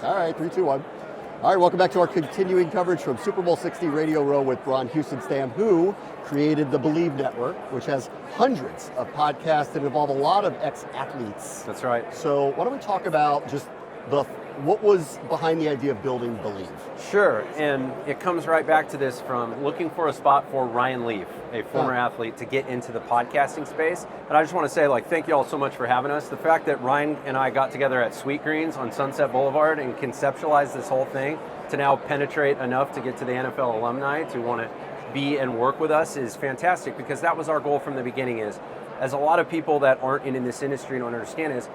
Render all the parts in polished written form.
All right, 3, 2, 1. All right, welcome back to our continuing coverage from Super Bowl 60 Radio Row with Bron Heussenstamm, who created the Believe Network, which has hundreds of podcasts that involve a lot of ex-athletes. That's right. So why don't we talk about just what was behind the idea of building Believe? Sure, and it comes right back to this from looking for a spot for Ryan Leaf, a former athlete, to get into the podcasting space. And I just want to say, thank you all so much for having us. The fact that Ryan and I got together at Sweet Greens on Sunset Boulevard and conceptualized this whole thing to now penetrate enough to get to the NFL alumni to want to be and work with us is fantastic, because that was our goal from the beginning. Is, as a lot of people that aren't in this industry don't understand, is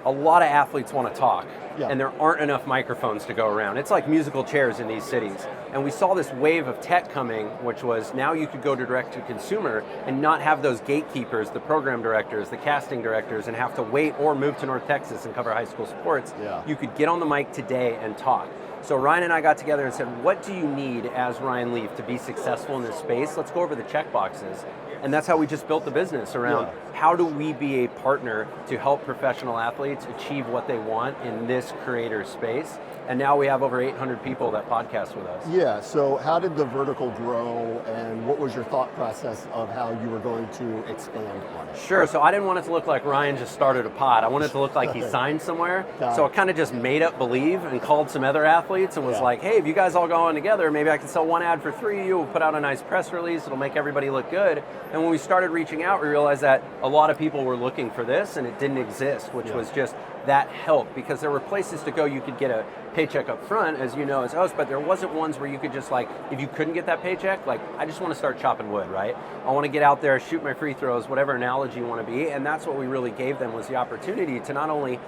a lot of athletes want to talk, and there aren't enough microphones to go around. It's like musical chairs in these cities. And we saw this wave of tech coming, which was now you could go to direct to consumer and not have those gatekeepers, the program directors, the casting directors, and have to wait or move to North Texas and cover high school sports. You could get on the mic today and talk. So Ryan and I got together and said, what do you need as Ryan Leaf to be successful in this space? Let's go over the check boxes. And that's how we just built the business around how do we be a partner to help professional athletes achieve what they want in this creator space. And now we have over 800 people that podcast with us. Yeah, so how did the vertical grow, and what was your thought process of how you were going to expand on it? Sure, so I didn't want it to look like Ryan just started a pod. I wanted it to look like he signed somewhere. So I kind of just made up Believe and called some other athletes and was like, hey, if you guys all go on together, maybe I can sell one ad for free. We'll put out a nice press release. It'll make everybody look good. And when we started reaching out, we realized that a lot of people were looking for this and it didn't exist, which was just that help, because there were places to go. You could get a paycheck up front, as you know, as host, but there wasn't ones where you could just if you couldn't get that paycheck, I just want to start chopping wood, right? I want to get out there, shoot my free throws, whatever analogy you want to be. And that's what we really gave them, was the opportunity to not only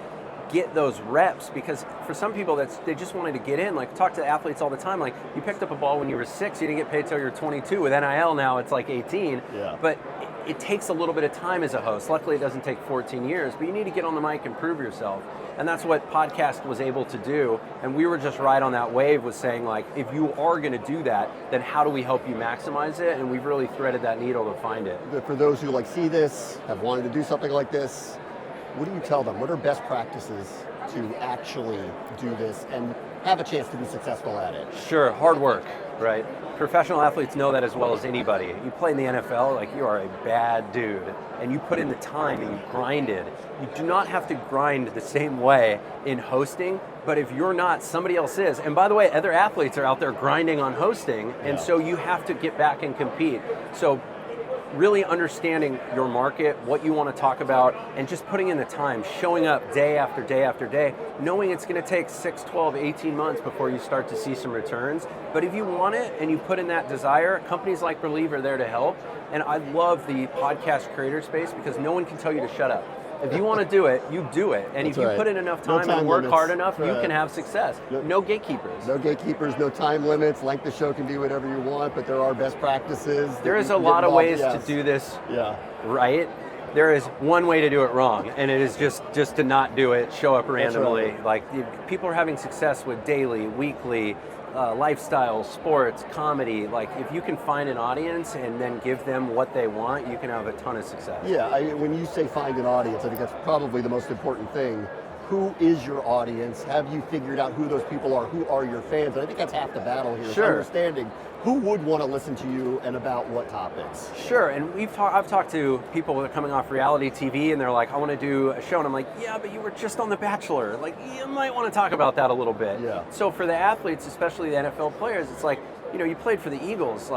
get those reps, because for some people they just wanted to get in. Talk to athletes all the time, you picked up a ball when you were 6, you didn't get paid till you're 22. With NIL now it's 18. But it takes a little bit of time as a host. Luckily it doesn't take 14 years, but you need to get on the mic and prove yourself. And that's what podcast was able to do. And we were just right on that wave, was saying if you are going to do that, then how do we help you maximize it? And we've really threaded that needle to find it. For those who see this, have wanted to do something like this, what do you tell them? What are best practices to actually do this and have a chance to be successful at it? Sure, hard work, right? Professional athletes know that as well as anybody. You play in the NFL, you are a bad dude, and you put in the time and you grinded. You do not have to grind the same way in hosting, but if you're not, somebody else is. And by the way, other athletes are out there grinding on hosting, and so you have to get back and compete. So really understanding your market, what you want to talk about, and just putting in the time, showing up day after day after day, knowing it's going to take 6, 12, 18 months before you start to see some returns. But if you want it and you put in that desire, companies like Believe are there to help. And I love the podcast creator space, because no one can tell you to shut up. If you want to do it, you do it. And if you put in enough time and work hard enough, you can have success. No gatekeepers. No gatekeepers, no time limits. Length of show can be whatever you want, but there are best practices. There is a lot of ways to do this right. There is one way to do it wrong, and it is just to not do it, show up randomly. People are having success with daily, weekly, lifestyle, sports, comedy. If you can find an audience and then give them what they want, you can have a ton of success. Yeah, when you say find an audience, I think that's probably the most important thing. Who is your audience? Have you figured out who those people are? Who are your fans? And I think that's half the battle here. Sure. Understanding who would want to listen to you and about what topics. Sure, and I've talked to people that are coming off reality TV, and they're like, I want to do a show, and I'm like, yeah, but you were just on The Bachelor. You might want to talk about that a little bit. So for the athletes, especially the NFL players, it's you played for the Eagles,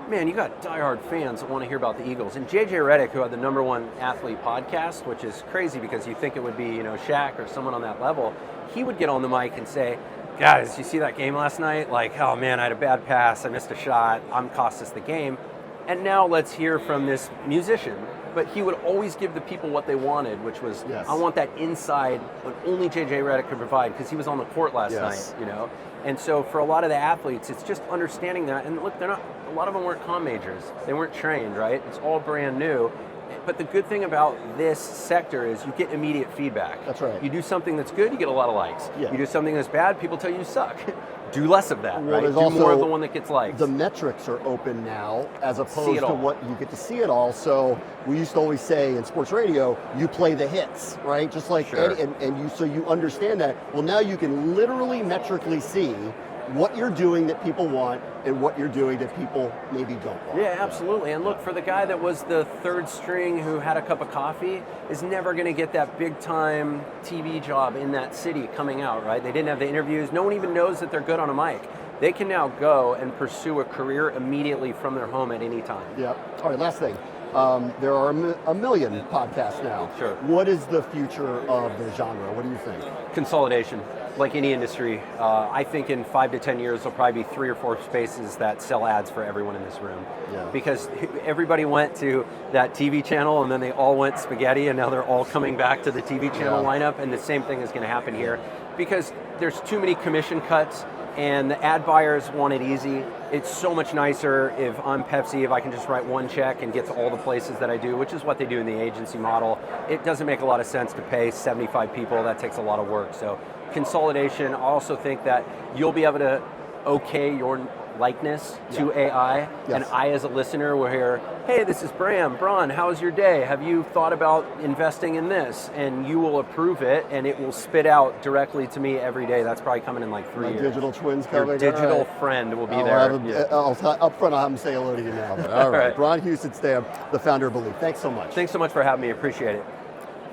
man, you got diehard fans that want to hear about the Eagles. And JJ Redick, who had the #1 athlete podcast, which is crazy because you think it would be, Shaq or someone on that level, he would get on the mic and say, guys, you see that game last night? Oh man, I had a bad pass, I missed a shot, I'm cost us the game. And now let's hear from this musician. But he would always give the people what they wanted, which was, I want that inside, what only JJ Redick could provide, because he was on the court last night, And so for a lot of the athletes, it's just understanding that. And look, a lot of them weren't comm majors. They weren't trained, right? It's all brand new. But the good thing about this sector is you get immediate feedback. That's right. You do something that's good, you get a lot of likes. You do something that's bad, people tell you you suck. do less of that, Well, right? there's Do also more of the one that gets likes. The metrics are open now, as opposed to all. what you get to see it all. So we used to always say in sports radio, you play the hits, right? Just like Sure. so you understand that. Well, now you can literally metrically see what you're doing that people want and what you're doing that people maybe don't want. Yeah, absolutely. And look, for the guy that was the third string who had a cup of coffee, is never going to get that big time TV job in that city coming out, right? They didn't have the interviews. No one even knows that they're good on a mic. They can now go and pursue a career immediately from their home at any time. Yeah. All right, last thing. There are a million podcasts now. Sure. What is the future of the genre? What do you think? Consolidation, like any industry. I think in 5 to 10 years, there'll probably be 3 or 4 spaces that sell ads for everyone in this room. Yeah. Because everybody went to that TV channel and then they all went spaghetti and now they're all coming back to the TV channel lineup, and the same thing is going to happen here because there's too many commission cuts and the ad buyers want it easy. It's so much nicer if I'm Pepsi, if I can just write one check and get to all the places that I do, which is what they do in the agency model. It doesn't make a lot of sense to pay 75 people. That takes a lot of work. So consolidation. I also think that you'll be able to okay your likeness to AI, and I as a listener will hear, hey, this is Bron, how's your day? Have you thought about investing in this? And you will approve it, and it will spit out directly to me every day. That's probably coming in like 3 years. Digital twins coming. Your digital friend will be there. Up front, I'll have him say hello to you now. All right. Bron Heussenstamm, the founder of Believe. Thanks so much. Thanks so much for having me. Appreciate it.